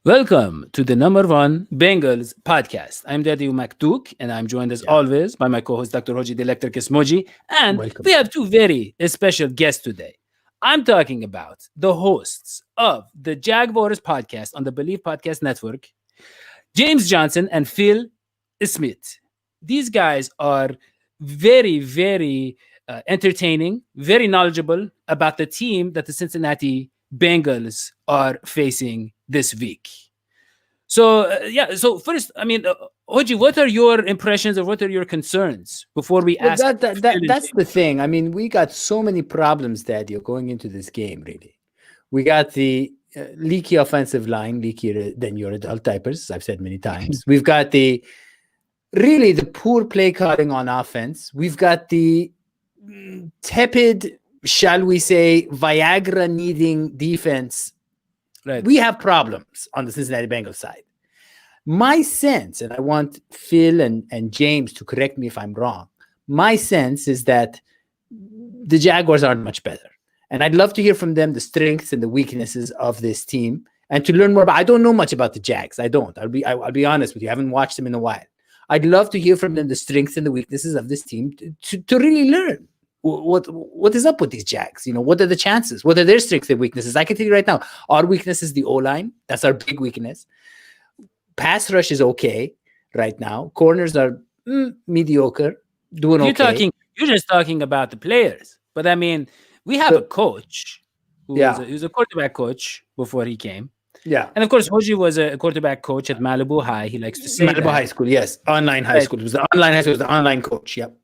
Welcome to the number one Bengals podcast. I'm Dadio McDuke, and I'm joined as Yeah, always by my co-host Dr. Hodgie the Electricus Moji. And we welcome. have two very special guests today. I'm talking about the hosts of the Jaguars podcast on the Bleav Podcast Network, James Johnson and Phil Smith. These guys are very entertaining, very knowledgeable about the team that the Cincinnati Bengals are facing this week. So first, Oji, what are your impressions or what are your concerns before we Well, ask Phil and that's the James? thing. I mean, we got so many problems, Daddy, going into this game. Really, we got the leaky offensive line, leakier than your adult diapers, as I've said many times. We've got the poor play calling on offense. We've got the tepid, shall we say, Viagra needing defense. Right. We have problems on the Cincinnati Bengals side. My sense, and I want Phil and James to correct me if I'm wrong, my sense is that the Jaguars aren't much better. And I'd love to hear from them the strengths and the weaknesses of this team and to learn more about. I don't know much about the Jags. I don't. I'll be honest with you. I haven't watched them in a while. I'd love to hear from them the strengths and the weaknesses of this team to really learn what is up with these Jags. What are the chances? What are their strengths and weaknesses? I can tell you right now, our weakness is the O-line. That's our big weakness. Pass rush is okay right now. Corners are mediocre, doing okay. You're just talking about the players. But I mean, we have a So, coach yeah, he was a quarterback coach before he came. yeah. And of course, Hoji was a quarterback coach at Malibu High. He likes to say Malibu that. High School, yes. Online high Right. school. It was the online high school. It was the online coach. Yep.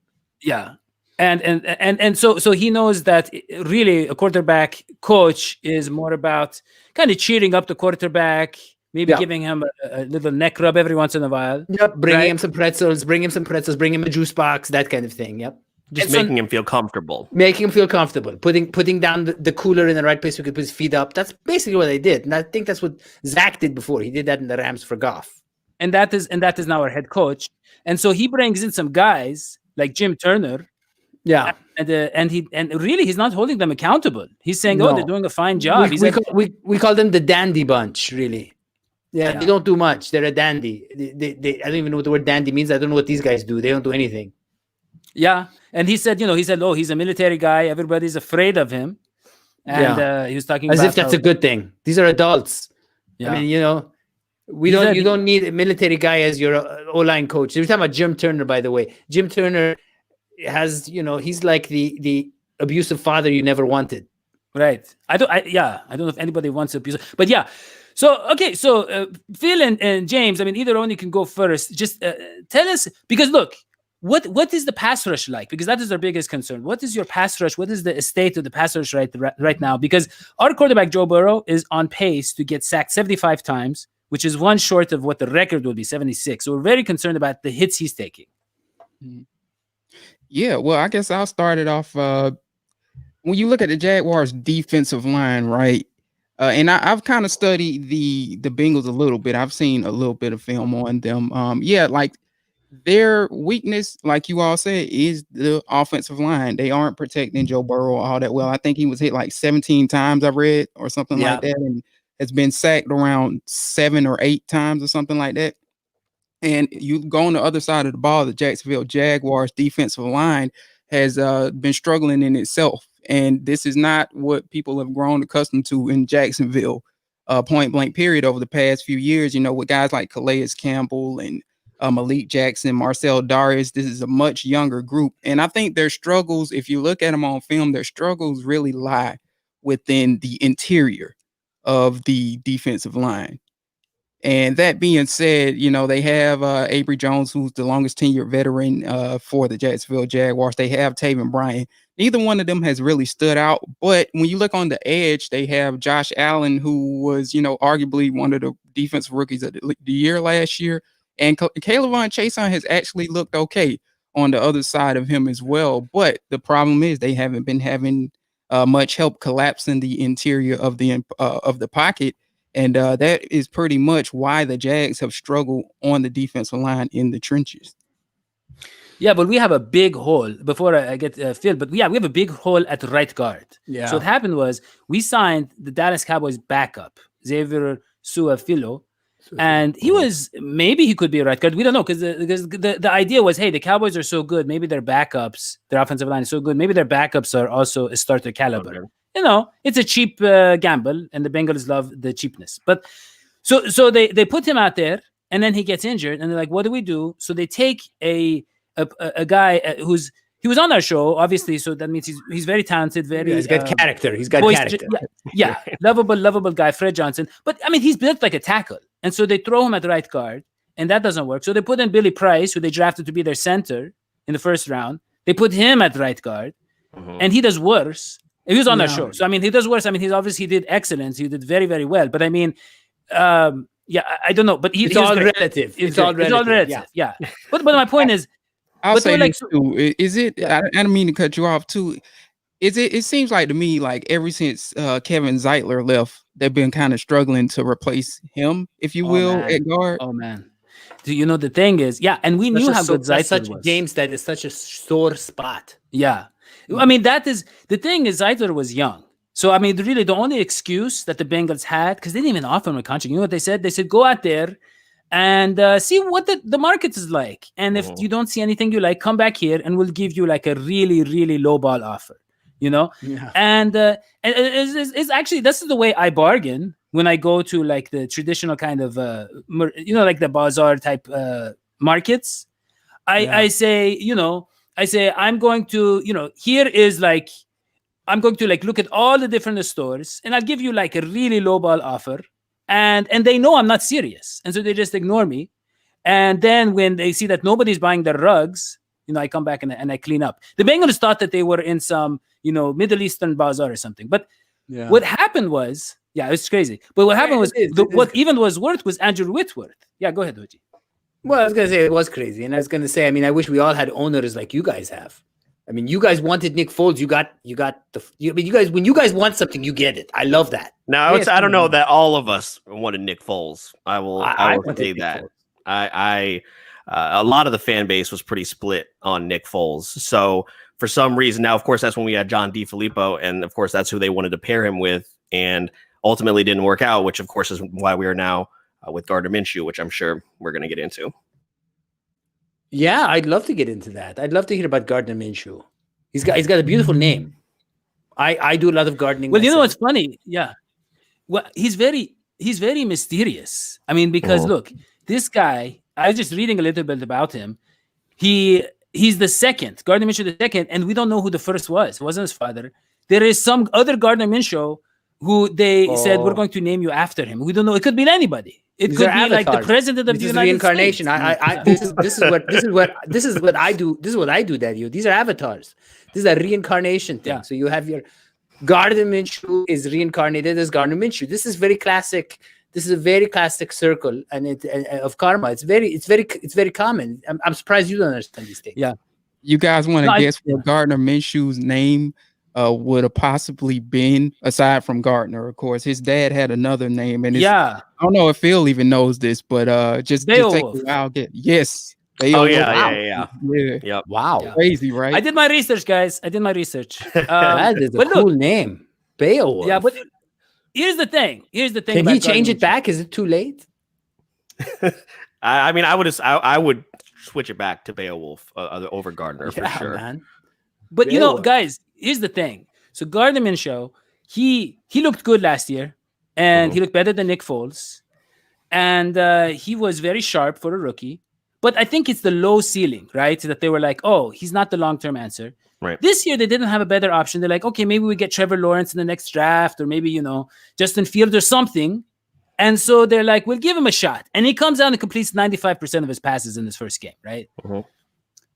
Yeah. And so he knows that really a quarterback coach is more about kind of cheering up the quarterback, maybe Yeah. giving him a little neck rub every once in a while. Yep. Bring Right. him some pretzels. Bring him a juice box. That kind of thing. Yep. Just And so making him feel comfortable. Making him feel comfortable. Putting down the cooler in the right place so he could put his feet up. That's basically what they did. And I think that's what Zach did before. He did that in the Rams for Goff. and that is now our head coach. And so he brings in some guys like Jim Turner, Yeah. and really he's not holding them accountable. He's saying, "Oh, they're No. doing a fine job." He's like, We call them the dandy bunch, really. Yeah, Yeah. they don't do much. They're a dandy. I don't even know what the word dandy means. I don't know what these guys do. They don't do anything. yeah. And he said, "Oh, he's a military guy. Everybody's afraid of him." And he was talking As about if that's how, a good thing. These are adults. yeah. I mean, He said you don't need a military guy as your O-line coach. We're talking about Jim Turner, by the way. Jim Turner has, he's like the abusive father you never wanted. Right. I don't know if anybody wants to abuse it, but yeah. So, okay. So, Phil and James, I mean, either one you can go first. Just tell us, because look, what is the pass rush like? Because that is our biggest concern. What is your pass rush? What is the state of the pass rush right now? Because our quarterback, Joe Burrow, is on pace to get sacked 75 times, which is one short of what the record will be, 76. So we're very concerned about the hits he's taking. Mhm. Yeah, well, I guess I'll start it off. When you look at the Jaguars' defensive line, right? And I've kind of studied the Bengals a little bit. I've seen a little bit of film on them. Yeah, like their weakness, like you all said, is the offensive line. They aren't protecting Joe Burrow all that well. I think he was hit like 17 times, I read, or something Yeah. like that, and has been sacked around 7 or 8 times or something like that. And you go on the other side of the ball, the Jacksonville Jaguars defensive line has been struggling in itself. And this is not what people have grown accustomed to in Jacksonville, point blank period, over the past few years, with guys like Calais Campbell and Malik Jackson, Marcel Darius. This is a much younger group. And I think their struggles, if you look at them on film, their struggles really lie within the interior of the defensive line. And that being said, they have Avery Jones, who's the longest tenured veteran for the Jacksonville Jaguars. They have Taven Bryan. Neither one of them has really stood out. But when you look on the edge, they have Josh Allen, who was, arguably one of the defensive rookies of the year last year. And Caleb Chason has actually looked okay on the other side of him as well. But the problem is they haven't been having much help collapsing the interior of the pocket. And that is pretty much why the Jags have struggled on the defensive line in the trenches. Yeah, but we have a big hole before I get Phil. But yeah, we have a big hole at right guard. Yeah. So what happened was we signed the Dallas Cowboys backup, Xavier Su'a-Filo, And maybe he could be a right guard. We don't know because the idea was, hey, the Cowboys are so good. Maybe their backups, their offensive line is so good. Maybe their backups are also a starter caliber. Okay. You know, it's a cheap gamble, and the Bengals love the cheapness. But so they put him out there, and then he gets injured, and they're like, what do we do? So they take a guy he was on our show, obviously, so that means he's very talented, he's got character. He's got character. Yeah, lovable guy, Fred Johnson. But I mean, he's built like a tackle, and so they throw him at right guard, and that doesn't work. So they put in Billy Price, who they drafted to be their center in the first round. They put him at right guard, and he does worse. He was on our show, so I mean, he does worse. I mean, he did excellence. He did very, very well. But I mean, I don't know. But it's all relative. It's all relative. Yeah. But my point is. I'll say this too. Is it? Yeah. I don't mean to cut you off too. Is it? It seems like to me like ever since Kevin Zeitler left, they've been kind of struggling to replace him, if you will, at guard. Oh man, do you know the thing is? Yeah, and we knew how good Zeitler was. James, that is such a sore spot. Yeah, I mean that is the thing. Is Zeitler was young, so I mean really the only excuse that the Bengals had, because they didn't even offer him a contract. You know what they said? They said go out there and see what the market is like. And if you don't see anything you like, come back here and we'll give you like a really, really low ball offer, you know? Yeah. And it's actually, this is the way I bargain when I go to like the traditional kind of, like the bazaar type markets. I say, I'm going to, here is like, I'm going to like look at all the different stores and I'll give you like a really low ball offer. And they know I'm not serious. And so they just ignore me. And then when they see that nobody's buying their rugs, I come back and I clean up. The Bengals thought that they were in some, Middle Eastern bazaar or something. But what happened was, it's crazy. But what happened was, what even was worth was Andrew Whitworth. Yeah, go ahead, Hodgie. Well, I was going to say it was crazy. And I was going to say, I mean, I wish we all had owners like you guys have. I mean, you guys wanted Nick Foles. You guys, when you guys want something, you get it. I love that. Now, I don't know that all of us wanted Nick Foles. I will say that. A lot of the fan base was pretty split on Nick Foles. So for some reason, now, of course, that's when we had John DeFilippo. And of course, that's who they wanted to pair him with. And ultimately didn't work out, which of course is why we are now with Gardner Minshew, which I'm sure we're going to get into. Yeah, I'd love to get into that. I'd love to hear about Gardner Minshew. He's got a beautiful name. I do a lot of gardening. Well, you know what's funny? Yeah. Well, he's very mysterious. I mean, because look, this guy, I was just reading a little bit about him. He's the second, Gardner Minshew the second, and we don't know who the first was. It wasn't his father. There is some other Gardner Minshew who they said we're going to name you after him. We don't know. It could be anybody. It could be like the president of the United States. Reincarnation. This is what I do. This is what I do, Dadio. These are avatars. This is a reincarnation thing. Yeah. So you have your Gardner Minshew is reincarnated as Gardner Minshew. This is very classic. This is a very classic circle of karma. It's very common. I'm surprised you don't understand these things. Yeah. You guys want to guess what Gardner Minshew's name would have possibly been, aside from Gardner, of course? His dad had another name, and I don't know if Phil even knows this, but just take a wild guess. Yes. Yeah. Yep. Wow. Yeah. Crazy, right? I did my research, guys. That is a cool name. Beowulf. Yeah, but here's the thing. Can he change it back? Is it too late? I mean, I would switch it back to Beowulf over Gardner for sure. Man. But guys, here's the thing. So Gardner Minshew, he looked good last year, and he looked better than Nick Foles, and he was very sharp for a rookie. But I think it's the low ceiling, right? That they were like, oh, he's not the long-term answer. Right. This year, they didn't have a better option. They're like, okay, maybe we get Trevor Lawrence in the next draft, or maybe, Justin Fields or something. And so they're like, we'll give him a shot. And he comes out and completes 95% of his passes in his first game, right?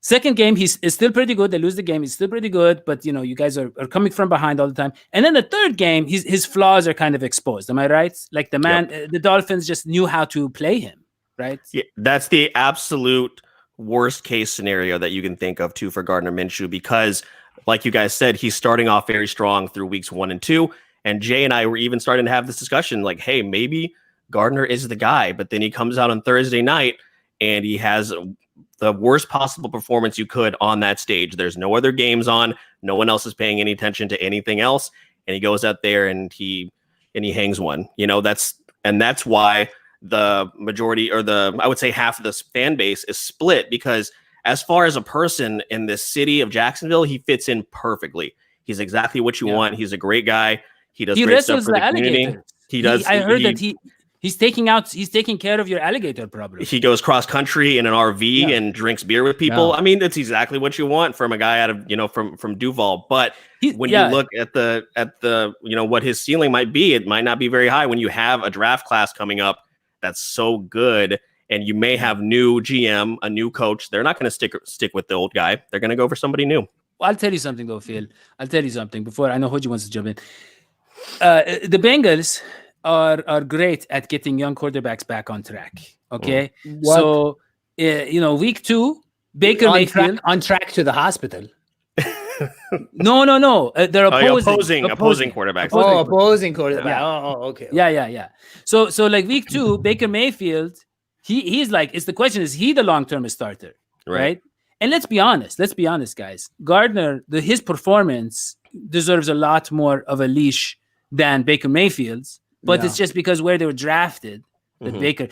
Second game, he's still pretty good. They lose the game. He's still pretty good. But, you guys are coming from behind all the time. And then the third game, his flaws are kind of exposed. Am I right? Like the Dolphins just knew how to play him. Right. Yeah, that's the absolute worst case scenario that you can think of too for Gardner Minshew, because like you guys said, he's starting off very strong through weeks 1 and 2. And Jay and I were even starting to have this discussion like, hey, maybe Gardner is the guy. But then he comes out on Thursday night and he has the worst possible performance you could on that stage. There's no other games on. No one else is paying any attention to anything else. And he goes out there and he hangs one. That's why the majority, or I would say half of this fan base is split, because as far as a person in this city of Jacksonville, he fits in perfectly. He's exactly what you want. He's a great guy. He does great stuff for the community. He does. I heard that he's taking care of your alligator problem. He goes cross country in an RV and drinks beer with people. I mean, that's exactly what you want from a guy out of, from Duval. But when you look at the what his ceiling might be, it might not be very high when you have a draft class coming up that's so good, and you may have new GM, a new coach. They're not going to stick with the old guy. They're going to go for somebody new. Well, I'll tell you something though, Phil. I'll tell you something before I know Hodgie wants to jump in. The Bengals are great at getting young quarterbacks back on track. Okay, so week 2, Baker Mayfield on track to the hospital. No. They're opposing quarterbacks. Opposing quarterback. Yeah. Okay. Yeah. So like week 2, Baker Mayfield, he's like, the question is he the long-term starter, right? And let's be honest, guys. Gardner, his performance deserves a lot more of a leash than Baker Mayfield's, but it's just because where they were drafted. That Baker,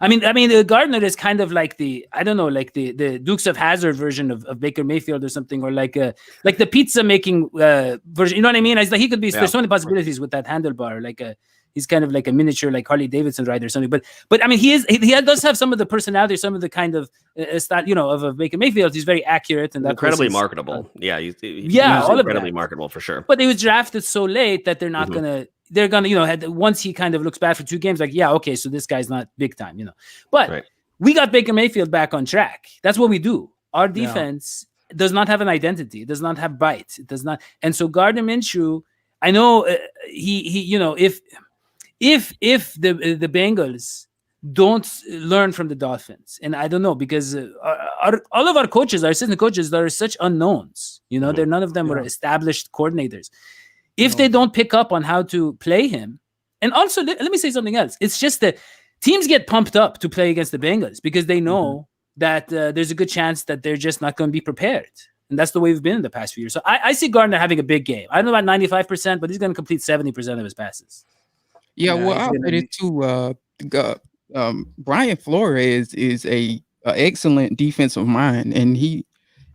I mean, Gardner is kind of like the Dukes of Hazzard version of Baker Mayfield or something, or like the pizza making version. You know what I mean? It's like he could be. There's so many possibilities with that handlebar. He's kind of like a miniature like Harley Davidson rider or something. But I mean, he does have some of the personality, some of the kind of style, of a Baker Mayfield. He's very accurate and incredibly marketable. He's all incredibly marketable for sure. But he was drafted so late that they're not gonna. They're gonna, once he kind of looks bad for 2 games, like, okay, so this guy's not big time, But we got Baker Mayfield back on track. That's what we do. Our defense does not have an identity. It does not have bite. It does not. And so Gardner Minshew, I know if the Bengals don't learn from the Dolphins, and I don't know, because all of our coaches, our assistant coaches, are such unknowns. They're none of them were established coordinators. If they don't pick up on how to play him, and also let me say something else. It's just that teams get pumped up to play against the Bengals because they know that there's a good chance that they're just not going to be prepared. And that's the way we've been in the past few years. So I see Gardner having a big game. I don't know about 95%, but he's going to complete 70% of his passes. Yeah, well, I'll say it too. Brian Flores is a excellent defensive mind, and he,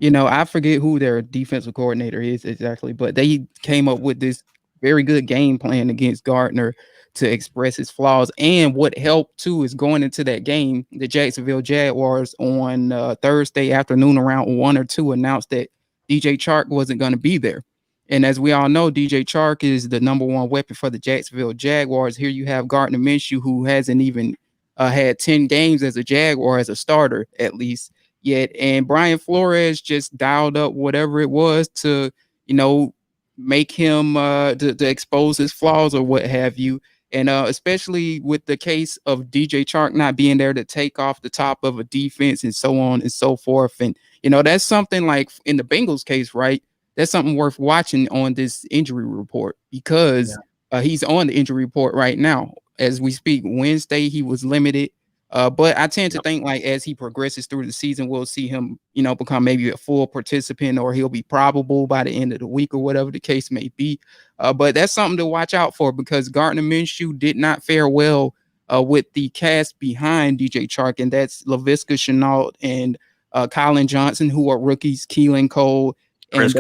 I forget who their defensive coordinator is exactly, but they came up with this very good game plan against Gardner to express his flaws. And what helped too is going into that game, the Jacksonville Jaguars on Thursday afternoon around 1 or 2 announced that DJ Chark wasn't going to be there. And as we all know, DJ Chark is the number 1 weapon for the Jacksonville Jaguars. Here you have Gardner Minshew, who hasn't even had 10 games as a Jaguar, as a starter at least yet. And Brian Flores just dialed up whatever it was to, make him to expose his flaws or what have you. And especially with the case of DJ Chark not being there to take off the top of a defense and so on and so forth. And, that's something like in the Bengals case, right? That's something worth watching on this injury report, because he's on the injury report right now as we speak. Wednesday, he was limited. But I tend to think like as he progresses through the season, we'll see him, become maybe a full participant, or he'll be probable by the end of the week or whatever the case may be. But that's something to watch out for, because Gardner Minshew did not fare well with the cast behind DJ Chark, and that's Laviska Shenault and Colin Johnson, who are rookies, Keelan Cole, Chris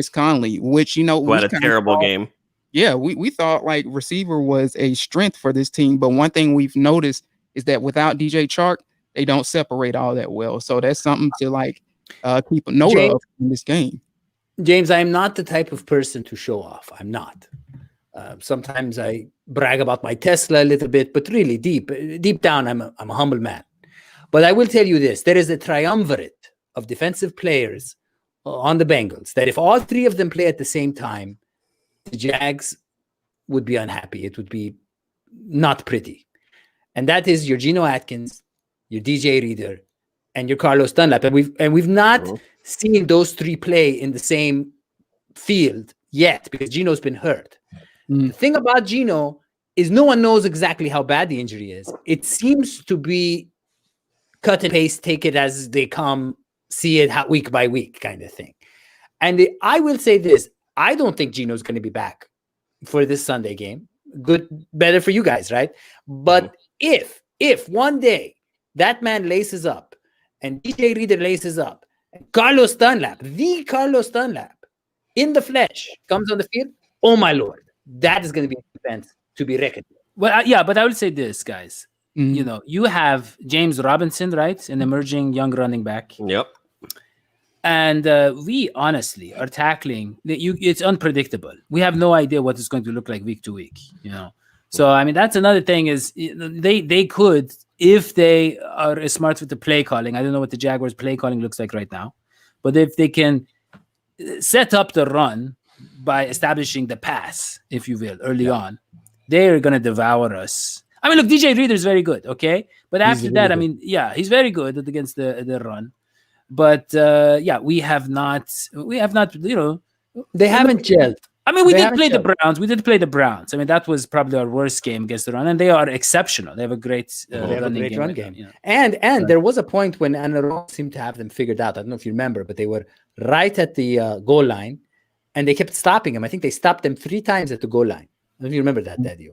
Conley, which, who had a terrible game. Yeah, we thought like receiver was a strength for this team. But one thing we've noticed is that without DJ Chark, they don't separate all that well. So that's something to keep a note of in this game. James, I am not the type of person to show off. I'm not. Sometimes I brag about my Tesla a little bit, but really deep down, I'm a humble man. But I will tell you this: there is a triumvirate of defensive players on the Bengals that if all 3 of them play at the same time, the Jags would be unhappy. It would be not pretty. And that is your Geno Atkins, your DJ Reader, and your Carlos Dunlap. And we've not seen those 3 play in the same field yet, because Geno's been hurt. The thing about Geno is no one knows exactly how bad the injury is. It seems to be cut and paste, take it as they come, see it week by week kind of thing. And I will say this: I don't think Geno's going to be back for this Sunday game. Good, better for you guys, right? But if if one day that man laces up and DJ Reader laces up, and Carlos Dunlap, the Carlos Dunlap, in the flesh, comes on the field, oh my Lord, that is going to be a defense to be reckoned with. Well, yeah, but I would say this, guys. Mhm. You know, you have James Robinson, right? An emerging young running back. Yep. And we honestly are tackling it's unpredictable. We have no idea what it's going to look like week to week, you know. So I mean, that's another thing is they could, if they are smart with the play calling. I don't know what the Jaguars play calling looks like right now, but if they can set up the run by establishing the pass, if you will, early on, they're gonna devour us. I mean, look, DJ Reader is very good, okay, but after really that, good. I mean, yeah, he's very good against the run. But yeah, we have not, you know, They haven't gelled. I mean, we They did haven't play the gelled. Browns. We did play the Browns. I mean, that was probably our worst game against the run, and they are exceptional. They have a great They have a running great game. run game. You know. And there was a point when Anaron seemed to have them figured out. I don't know if you remember, but they were right at the goal line, and they kept stopping them. I think they stopped them 3 times at the goal line. I don't know if you remember that, Dadio.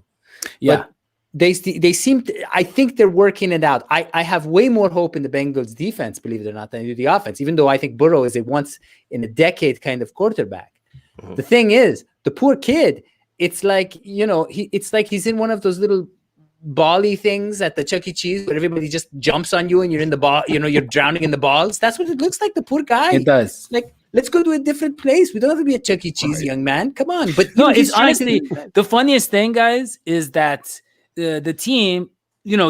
Yeah. But they seem to, I think they're working it out. I have way more hope in the Bengals defense, believe it or not, than I do the offense, even though I think Burrow is a once in a decade kind of quarterback. The thing is, the poor kid, it's like, you know, it's like he's in one of those little bally things at the Chuck E. Cheese where everybody just jumps on you and you're in the ball, you know, you're drowning in the balls. That's what it looks like, the poor guy. It does. Like, let's go to a different place. We don't have to be at Chuck E. Cheese, young man. Come on. But No, he's it's trying to honestly do that. the funniest thing, guys, is that the team, you know,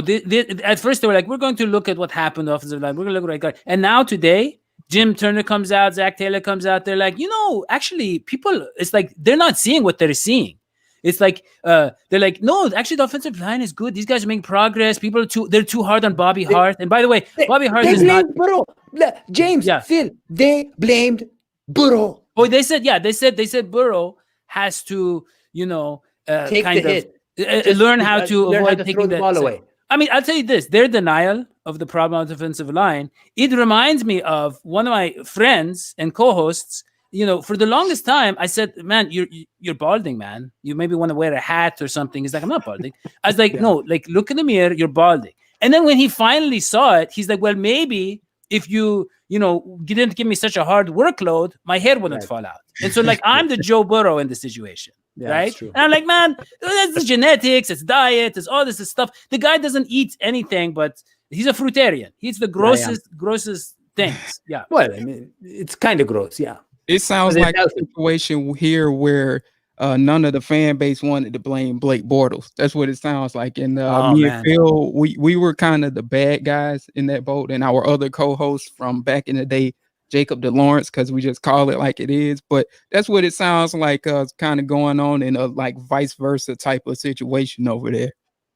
at first they were like, we're going to look at what happened offensive line. We're going to look at right guard. And now today, Jim Turner comes out, Zach Taylor comes out. They're like, you know, actually, people, it's like they're not seeing what they're seeing. It's like they're like, no, actually, the offensive line is good. These guys are making progress. People are they're too hard on Bobby Hart. And by the way, Bobby Hart They is not. blamed Burrow. James, Yeah. Phil, they blamed Burrow. Oh, they said Burrow has to, you know, Take kind the of hit. learn how to learn avoid throw taking the ball away. I mean, I'll tell you this: their denial of the problem on the defensive line, it reminds me of one of my friends and co-hosts. You know, for the longest time, I said, "Man, you're balding, man. You maybe want to wear a hat or something." He's like, "I'm not balding." I was like, "No, like look in the mirror. You're balding." And then when he finally saw it, he's like, "Well, maybe if you know, didn't give me such a hard workload, my hair wouldn't fall out." And so, like, I'm the Joe Burrow in the situation. Yeah, right? that's true. And I'm like, man, that's genetics, it's diet, it's all this stuff. The guy doesn't eat anything, but he's a fruitarian. He eats the grossest things. Yeah. Well, I mean, it's kind of gross, yeah. It sounds But it's like a healthy. situation here where none of the fan base wanted to blame Blake Bortles. That's what it sounds like. And Oh, me man. and Phil, we were kind of the bad guys in that boat. And our other co-hosts from back in the day, Jacob DeLawrence, because we just call it like it is. But that's what it sounds like kind of going on in a like vice versa type of situation over there.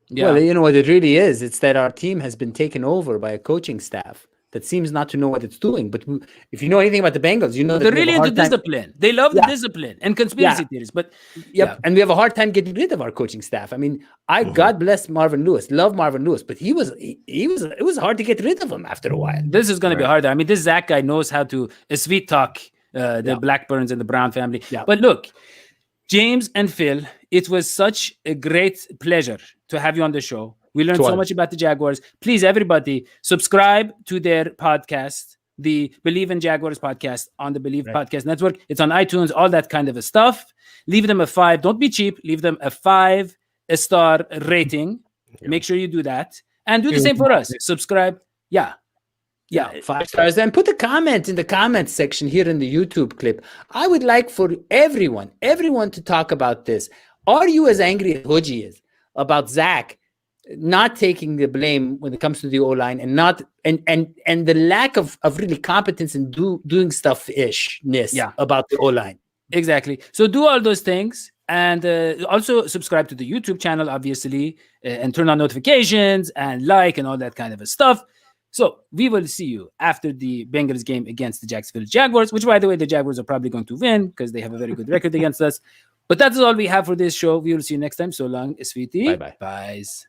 Yeah. Well, you know what it really is? It's that our team has been taken over by a coaching staff that seems not to know what it's doing. But if you know anything about the Bengals, you know that they're we have really a into hard time- discipline. They love the Yeah. discipline and conspiracy Yeah. theories. But Yep. yeah. And we have a hard time getting rid of our coaching staff. I mean, God bless Marvin Lewis. Love Marvin Lewis, but it was hard to get rid of him after a while. This is going to be harder. I mean, this Zach guy knows how to sweet talk the Blackburns and the Brown family. Yeah. But look, James and Phil, it was such a great pleasure to have you on the show. We learned so much about the Jaguars. Please, everybody, subscribe to their podcast, the Bleav in Jaguars podcast on the Bleav Podcast Network. It's on iTunes, all that kind of a stuff. Leave them a 5. Don't be cheap. Leave them a 5-star rating. Make sure you do that. And do the same for us. Subscribe. Yeah. 5 stars. And put a comment in the comments section here in the YouTube clip. I would like for everyone to talk about this. Are you as angry as Hodgie is about Zach not taking the blame when it comes to the O-line and not and the lack of really competence in doing stuff-ishness about the O-line? Exactly. So do all those things. And also subscribe to the YouTube channel, obviously, and turn on notifications and like and all that kind of stuff. So we will see you after the Bengals game against the Jacksonville Jaguars, which, by the way, the Jaguars are probably going to win because they have a very good record against us. But that's all we have for this show. We will see you next time. So long, sweetie. Bye-bye. Byes.